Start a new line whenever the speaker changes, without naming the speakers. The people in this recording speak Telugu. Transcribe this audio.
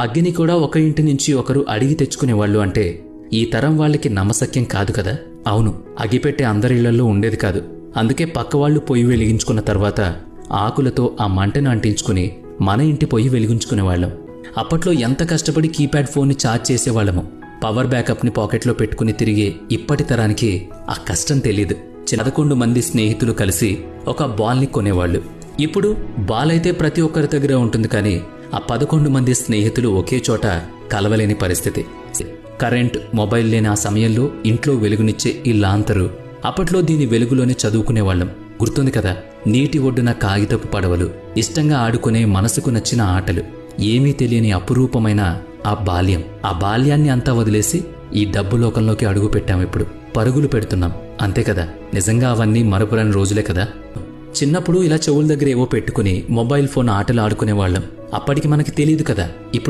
అగ్గిని కూడా ఒక ఇంటి నుంచి ఒకరు అడిగి తెచ్చుకునేవాళ్ళు అంటే ఈ తరం వాళ్ళకి నమ్మశక్యం కాదు కదా. అవును, అగిపెట్టే అందరిళ్లలో ఉండేది కాదు. అందుకే పక్కవాళ్లు పొయ్యి వెలిగించుకున్న తర్వాత ఆకులతో ఆ మంటను అంటించుకుని మన ఇంటి పొయ్యి వెలిగించుకునేవాళ్ళం. అప్పట్లో ఎంత కష్టపడి కీప్యాడ్ ఫోన్ని ఛార్జ్ చేసేవాళ్ళము. పవర్ బ్యాకప్ని పాకెట్లో పెట్టుకుని తిరిగే ఇప్పటి తరానికి ఆ కష్టం తెలీదు. 11 మంది స్నేహితులు కలిసి ఒక బాల్ని కొనేవాళ్లు. ఇప్పుడు బాల్ అయితే ప్రతి ఒక్కరి దగ్గర ఉంటుంది, కానీ ఆ 11 మంది స్నేహితులు ఒకే చోట కలవలేని పరిస్థితి. కరెంట్, మొబైల్ లేని ఆ సమయంలో ఇంట్లో వెలుగునిచ్చే ఈ లాంతరు. అప్పట్లో దీని వెలుగులోనే చదువుకునేవాళ్లం. గుర్తుంది కదా, నీటి ఒడ్డున కాగితపు పడవలు, ఇష్టంగా ఆడుకునే మనసుకు నచ్చిన ఆటలు, ఏమీ తెలియని అపురూపమైన ఆ బాల్యం. ఆ బాల్యాన్ని అంతా వదిలేసి ఈ డబ్బు లోకంలోకి అడుగు పెట్టాం. ఇప్పుడు పరుగులు పెడుతున్నాం, అంతే కదా. నిజంగా అవన్నీ మరపురాని రోజులే కదా. చిన్నప్పుడు ఇలా చెవుల దగ్గర ఏవో పెట్టుకుని మొబైల్ ఫోన్ ఆటలు ఆడుకునేవాళ్లం. అప్పటికి మనకి తెలియదు కదా. ఇప్పుడు